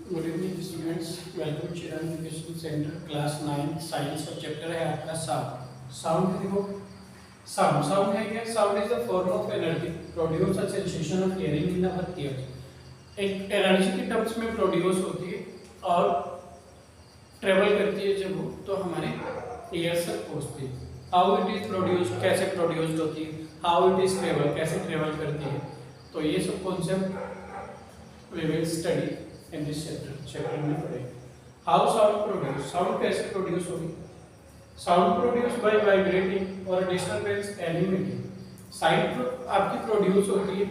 Good evening students, welcome Chirag education centre class 9 science और chapter है आपका साउंड। साउंड देखो, साउंड साउंड है क्या? Sound is the form of energy produce a sensation of hearing in our ears. एक energy की terms में produce होती है और ट्रेवल करती है जब वो तो हमारे ईयर्स तक पहुंचती है। हाउ इट इज प्रोड्यूस, कैसे प्रोड्यूस्ड होती है, हाउ इट इज ट्रेवल, कैसे ट्रेवल करती है, तो ये सब concept we will study in this chapter में पढ़ेंगे। हाउ साउंड प्रोड्यूस, साउंड कैसे प्रोड्यूस होगी? साउंड प्रोड्यूस बाय वाइब्रेटिंग और डिस्टरबेंस एनी मीडियम। साउंड आपकी प्रोड्यूस होती है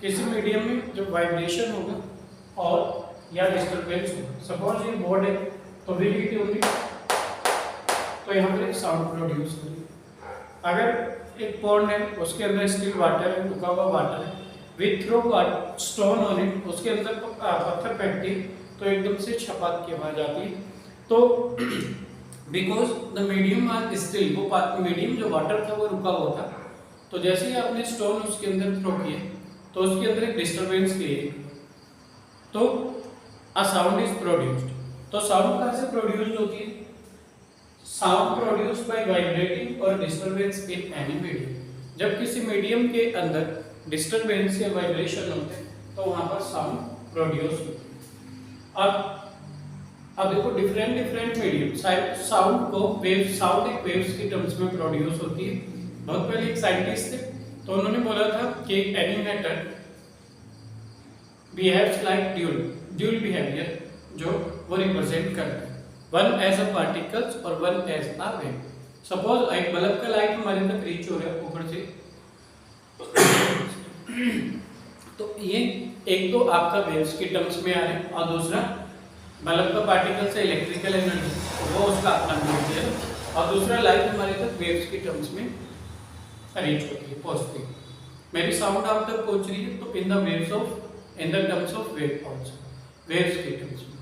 किसी मीडियम में जब वाइब्रेशन होगा और या डिस्टरबेंस होगा। सपोज ये बोर्ड है तो विल होगी तो यहाँ पर एक साउंड प्रोड्यूस होगी। अगर एक पॉन्ड है उसके अंदर स्टिल वाटर है, रुका हुआ वाटर है, with throw stone on it, उसके अंदर पत्थर फेंकती तो एकदम से छपाक की आवाज आती है। तो because the medium are still, वो मीडियम जो वाटर था वो रुका हुआ था, तो जैसे ही आपने स्टोन उसके अंदर थ्रो किए तो उसके अंदर एक डिस्टरबेंस क्रिएट, तो अ साउंड इज प्रोड्यूस्ड। तो साउंड कहाँ से प्रोड्यूस्ड होती है? साउंड प्रोड्यूस्ड बाय वाइब्रेटिंग और डिस्टरबेंस इन एनी मीडियम। जब किसी मीडियम के अंदर डिस्टरबेंस या वाइब्रेशन होते हैं तो वहां पर साउंड प्रोड्यूस होती है। अब देखो डिफरेंट मीडियम साउंड को वेव, साउंड एक वेव्स की टर्म्स में प्रोड्यूस होती है। बहुत पहले एक साइंटिस्ट थे तो उन्होंने बोला था कि any matter behaves like dual behaviour, जो वो रिप्रेजेंट करता है वन एज अ पार्टिकल्स और one as a wave. Suppose एक बल्ब का लाइट हमारे तक रीच हो रहा है ऊपर से तो ये एक तो आपका वेव्स की टर्म्स में आ रहे हैं और दूसरा बल्ब का पार्टिकल से इलेक्ट्रिकल एनर्जी वो उसका अपना मीडियम है, और दूसरा लाइट हमारे तक वेव्स की टर्म्स में रीच होती है, पहुंचती है। मेरी साउंड आप तक पहुंच रही है तो in the waves of, in the terms of wave also, waves की टर्म्स में।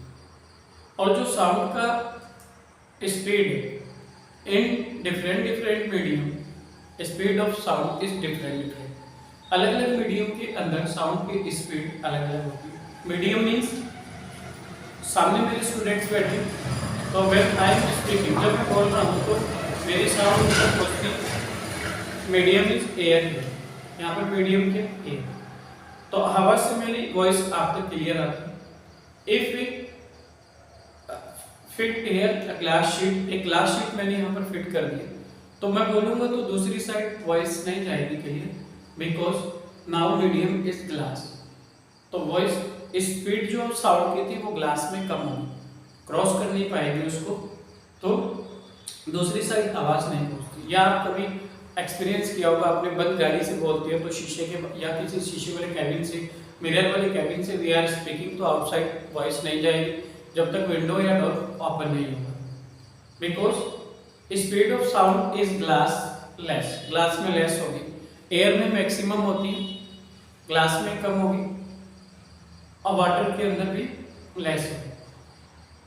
और जो साउंड का स्पीड है in different medium, speed of sound is different. अलग अलग मीडियम के अंदर साउंड की स्पीड अलग अलग होती है। मीडियम मीन्स सामने मेरे स्टूडेंट्स बैठे तो व्हेन आई एम स्पीकिंग, जब मैं बोल रहा हूँ तो मेरी साउंड तक पहुँचती। मीडियम इज एयर है, यहाँ पर मीडियम के एयर, तो हवा से मेरी वॉइस आप तक क्लियर आती है। If we fit here a glass sheet, एक ग्लास शीट मैंने यहाँ पर फिट कर दिया तो मैं बोलूँगा तो दूसरी साइड वॉइस नहीं जाएगी clear, because now medium is glass. तो वॉइस स्पीड जो साउंड की थी वो ग्लास में कम होगी, क्रॉस कर नहीं पाएगी उसको, तो दूसरी साइड आवाज नहीं पहुंचती। या आप कभी एक्सपीरियंस किया होगा, आपने बंद गाड़ी से बोलती है तो शीशे के या किसी शीशे वाले कैबिन से, मिरर वाले कैबिन से वी आर स्पीकिंग तो आउटसाइड वॉइस नहीं जाएगी जब तक विंडो या डोर ओपन नहीं होगा, because speed of sound is glass less, glass में लेस होगी। एयर में मैक्सिमम होती है, ग्लास में कम होगी, और वाटर के अंदर भी लेस होगी।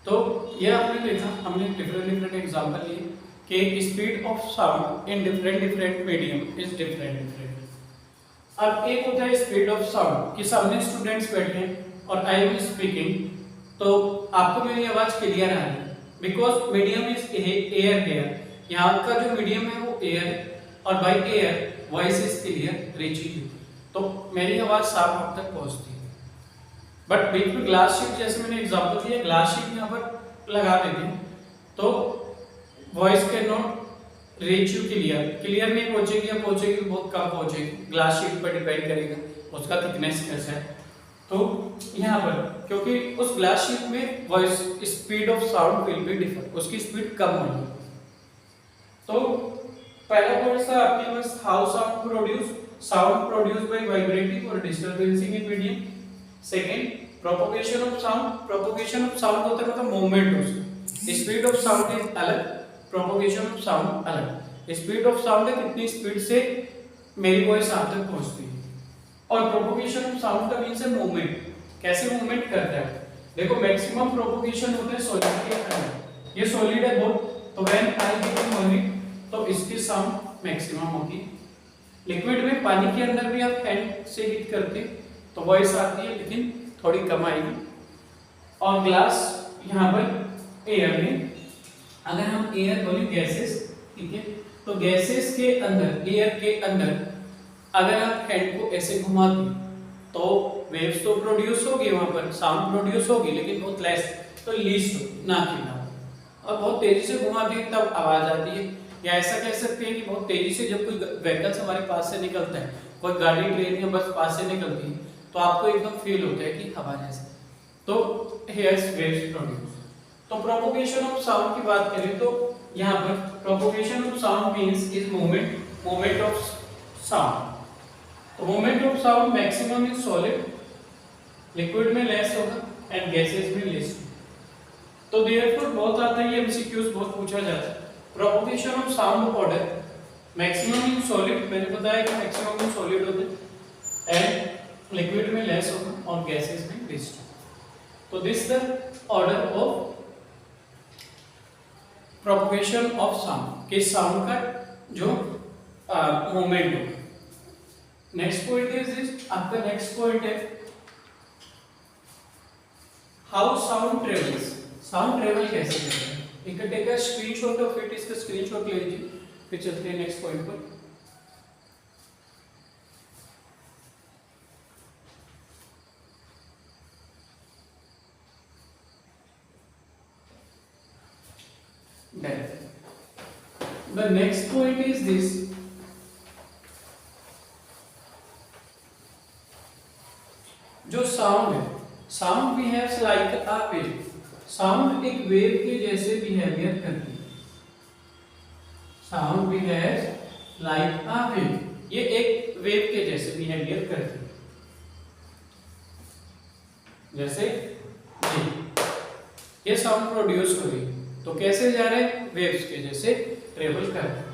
तो ये आपने देखा, हमने डिफरेंट एग्जांपल लिए कि speed of sound in different medium is different. अब एक होता है स्पीड ऑफ साउंड कि सामने स्टूडेंट्स बैठे हैं और आई एम स्पीकिंग तो आपको मेरी आवाज क्लियर आ रही है, because medium is air here, यहाँ का जो मीडियम है वो एयर है और by air voice is clear reaching, तो मेरी आवाज साफ आप तक पहुंचती है। बट बीच में ग्लास शीट, जैसे मैंने एग्जांपल दिया, ग्लास शीट यहाँ पर लगा देते हैं तो voice can not reach you clear नहीं पहुंचेगी, या पहुंचेगी बहुत कम पहुंचेगी, ग्लास शीट पर डिपेंड करेगा उसका थिकनेस कैसा है। तो यहाँ पर क्योंकि उस ग्लास शीट में voice speed of sound will be differ, उसकी स्पीड कम होगी। तो पहला पॉइंट था आपके पास how sound produce by vibrating और disturbancing in medium. Second propagation of sound होता है मतलब मूवमेंट उसका, स्पीड ऑफ साउंड इज अलग, प्रोपगेशन ऑफ साउंड अलग। स्पीड ऑफ साउंड है कितनी स्पीड से मेरी वॉइस आप तक पहुंचती है, और प्रोपगेशन ऑफ साउंड का मींस है मूवमेंट, कैसे मूवमेंट करता है। देखो मैक्सिमम प्रोपगेशन होता है सॉलिड के अंदर, ये सॉलिड है बहुत, तो व्हेन आई गिव मूविंग तो इसकी साउंड मैक्सिमम होगी। लिक्विड में, पानी के अंदर भी आप हैंड से हिट करते तो वॉइस आती है लेकिन थोड़ी कम आएगी। और ग्लास यहाँ पर एयर में, अगर हम एयर बोले गैसेस, ठीक है, तो गैसेस के अंदर, एयर के अंदर अगर आप हैंड को ऐसे घुमाते तो वेव्स तो प्रोड्यूस होगी, वहां पर साउंड प्रोड्यूस होगी, लेकिन बहुत लेस, तो लीस्ट होगी, ना कि ना। और बहुत तेजी से घुमाते हैं तब आवाज आती है, या ऐसा कह सकते हैं कि बहुत तेजी से जब कोई व्हीकल्स हमारे पास से निकलता है, कोई गाड़ी ट्रेन या बस पास से निकलती है, तो आपको एकदम फील होता है कि आवाज ऐसे, तो हेयर्स वेव्स प्रोड्यूस। तो प्रोपोगेशन ऑफ साउंड की बात करें तो यहाँ पर propagation of sound means is movement of sound. तो movement of sound maximum in solid, liquid में लेस होगा एंड गैसेस में लेस। तो देयरफॉर बहुत आता है, ये एमसीक्यूज बहुत पूछा जाता है। Propagation of sound order maximum in solid, मैंने बताया कि मैक्सिमम इन सॉलिड होते हैं एंड लिक्विड में लेस होगा और गैसेस में लेस। तो this the order of propagation of sound, के साउंड का जो मूवमेंट हो। नेक्स्ट पॉइंट इज दिस, आपका नेक्स्ट पॉइंट है how sound travels. Sound travel कैसे करता है, एक take a screenshot of it, इसका स्क्रीनशॉट ले लीजिए, फिर चलते हैं नेक्स्ट पॉइंट पर। The next point is this, जो साउंड है, sound behaves like a wave. Sound एक वेव के जैसे बिहेवियर करती है। Sound behaves like a wave, ये एक वेव के जैसे बिहेवियर करती है। जैसे ये साउंड प्रोड्यूस हो रही, तो कैसे जा रहे हैं, वेव्स के जैसे ट्रेवल कर रहे हैं।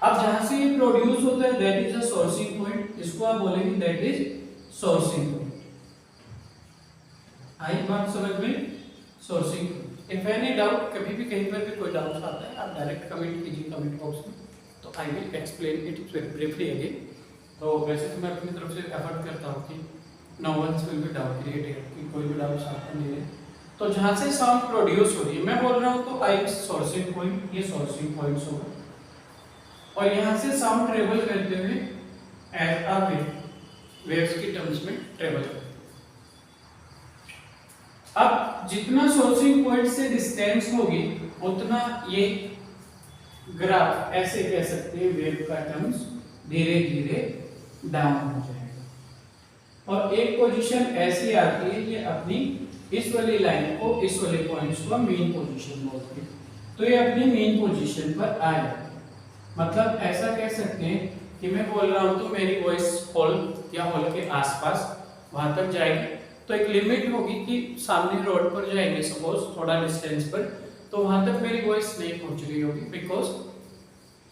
अब जहां से ये प्रोड्यूस होता है that is a sourcing point, इसको आप बोलेंगे दैट इज सोर्सिंग पॉइंट। आई बात समझ में, सोर्सिंग। इफ एनी डाउट, कभी भी कहीं पर भी कोई डाउट आता है आप डायरेक्ट कमेंट कीजिए कमेंट बॉक्स में, तो I will explain it briefly again. तो वैसे तो मैं अपनी तरफ से एफर्ट करता हूँ कि no ones will be doubt created, कि कोई भी डाउट आपको नहीं है। तो जहां से साउंड प्रोड्यूस हो रही है, मैं बोल रहा हूँ तो आई सोर्सिंग पॉइंट, ये सोर्सिंग पॉइंट्स होगा, और यहां से साउंड ट्रेवल करते हुए एज अ वेव, वेव्स की टर्म्स में ट्रेवल करते हैं। अब जितना सोर्सिंग पॉइंट से डिस्टेंस होगी उतना ये ग्राफ, ऐसे कह सकते हैं, वेव का टर्म्स धीरे धीरे डाउन हो जाएगा। और एक पोजीशन ऐसी आती है, ये अपनी इस वाली लाइन को, इस वाले पॉइंट्स को मेन पोजीशन बोलते हैं, तो ये अपनी मेन पोजीशन पर आ जाए। मतलब ऐसा कह सकते हैं कि मैं बोल रहा हूं तो मेरी वॉइस हॉल या हॉल के आसपास वहां तक जाएगी, तो एक लिमिट होगी कि सामने रोड पर जाएंगे सपोज थोड़ा डिस्टेंस पर, तो वहां तक मेरी वॉइस नहीं पहुंच रही होगी, बिकॉज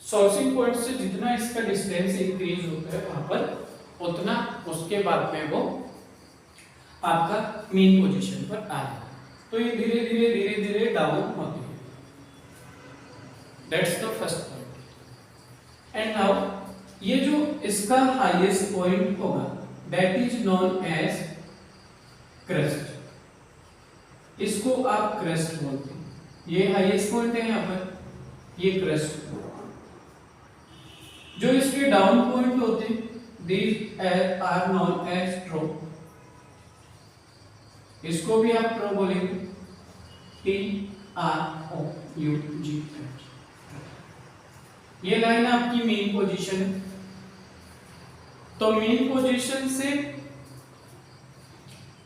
सोर्सिंग पॉइंट से जितना इसका डिस्टेंस इंक्रीज होता है वहां पर उतना उसके बाद में वो आपका मेन पोजीशन पर आ जाए, तो ये धीरे धीरे धीरे धीरे डाउन होती है। That's the first point. And now ये जो इसका हाईएस्ट पॉइंट होगा that is known as crest, इसको आप क्रेस्ट बोलते हैं। ये हाईएस्ट पॉइंट है यहाँ पर, ये क्रेस्ट। जो इसके डाउन पॉइंट होते दीज आर नोन एज ट्रो, इसको भी आप ट्रो बोलेंगे, TROUG। ये लाइन आपकी मेन पोजीशन है, तो मेन पोजीशन से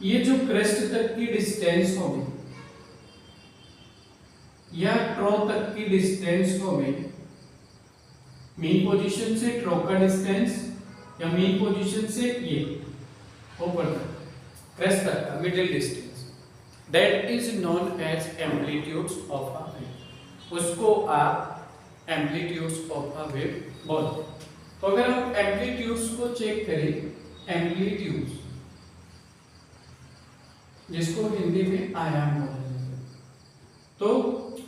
ये जो क्रेस्ट तक की डिस्टेंस होगी या ट्रो तक की डिस्टेंस होगी, मेन पोजीशन से ट्रो का डिस्टेंस या मेन पोजीशन से ये ऊपर तक क्रेस्ट तक का middle distance, that is known as amplitudes of a wave, उसको आप एम्पलीट्यूड्स ऑफ अ वेव बोलते हैं। तो अगर हम एम्पलीट्यूड्स को चेक करें, एम्पलीट्यूड्स जिसको हिंदी में आयाम बोलते हैं, तो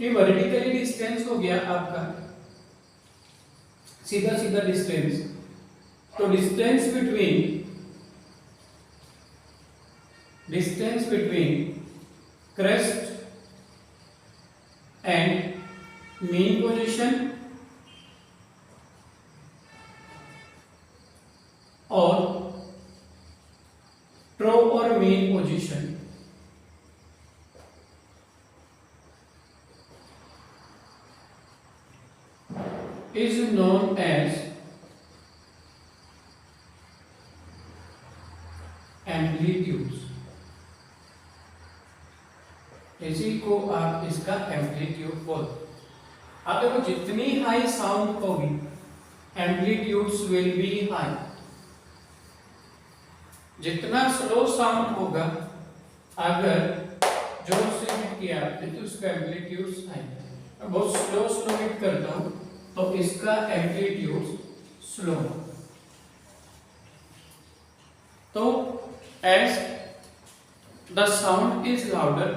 ये वर्टिकली डिस्टेंस हो गया आपका सीधा सीधा डिस्टेंस, तो distance between crest and mean position और ट्रो और mean position is known as amplitudes। इसी को आप इसका एम्पलीट्यूड बोलते। अब देखो जितनी हाई साउंड होगी एम्पलीट्यूड्स विल बी हाई, जितना स्लो साउंड होगा अगर जोर से हिट किया आपने तो उसका एम्पलीट्यूड्स हाई। मैं बहुत स्लो हिट करता हूं तो इसका एम्पलीट्यूड स्लो। तो as the sound is louder,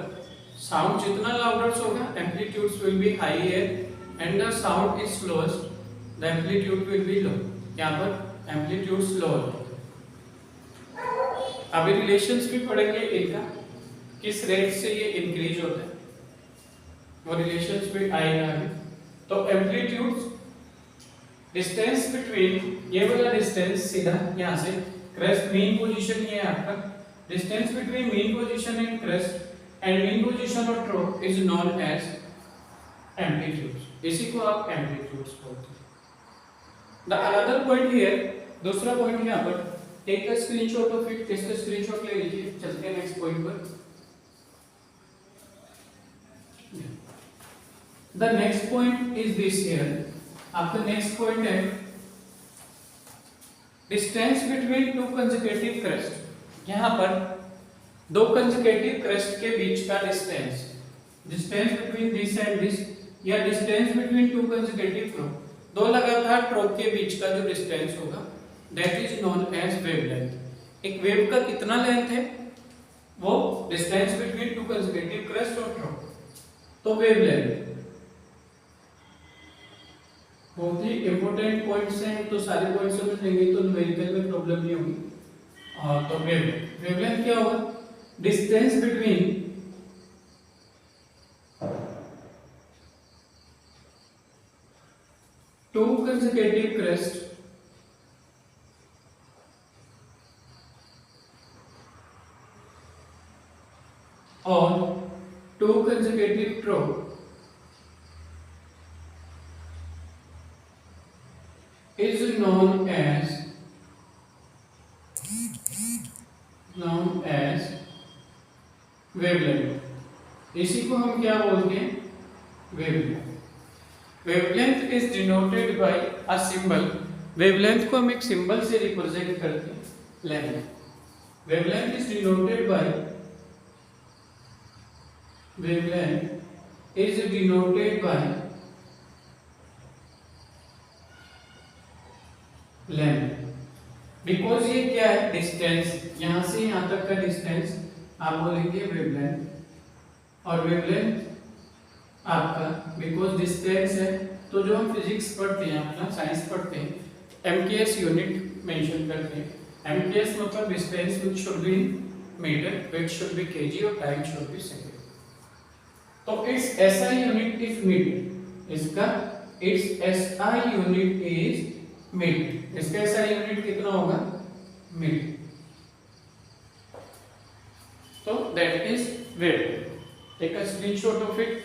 sound जितना लाउडर होगा amplitudes will be higher and the sound is slowest the amplitude will be low. यहाँ पर एम्पलीट्यूड स्लो है। अभी रिलेशंस भी पढ़ेंगे इनका, किस रेट से ये इंक्रीज होता है, वो रिलेशंस भी आएगा अभी। तो एम्पलीट्यूड डिस्टेंस बिटवीन, ये वाला डिस्टेंस सीधा यहाँ से क्रेस्ट मीन पोजीशन ये है आपका, distance between mean position and crest and mean position और trough is known as amplitude. इसी को आप एम्पलीट्यूड्स बोलते हैं। द अनदर पॉइंट हियर, दूसरा पॉइंट यहाँ पर, take a screenshot of it. इसका स्क्रीनशॉट ले लीजिए, चलते हैं नेक्स्ट पॉइंट पर। The next point is this here, आपका नेक्स्ट पॉइंट है distance between two consecutive crest. यहाँ पर दो कंसेक्यूटिव क्रेस्ट के बीच का distance, distance between this and this, या distance between two consecutive trough, दो लगातार ट्रो के बीच का जो डिस्टेंस होगा that is known as wavelength. एक वेव का कितना लेंथ है, वो distance between two consecutive crest और ट्रो, तो वेवलेंथ। बहुत ही इंपॉर्टेंट पॉइंट्स हैं, तो सारे पॉइंट्स समझ लेंगे तो न्यूमेरिकल में प्रॉब्लम नहीं होगी। तो वेवलेंथ क्या होगा, distance between two consecutive crest और two consecutive trough is known as wavelength। इसी को हम क्या बोलते हैं, wavelength. Wavelength is denoted by a symbol, wavelength को हम एक सिंबल से रिप्रेजेंट करते हैं, lambda. Wavelength is denoted by, wavelength is denoted by lambda. Because ये क्या है, डिस्टेंस, यहां से यहां तक का डिस्टेंस आप बोलेंगे वेवलेंथ, और वेवलेंथ आपका बिकॉज डिस्टेंस है, तो जो हम फिजिक्स पढ़ते हैं, अपना साइंस पढ़ते हैं, एमकेएस यूनिट मेंशन करते हैं। एमकेएस मतलब distance which should be metre, which should be KG और टाइम शुड बी सेकंड। तो its SI unit is metre, इसका its SI unit is metre, इसका एसआई यूनिट कितना होगा, मीटर। तो that is wavelength. Take a screenshot of it.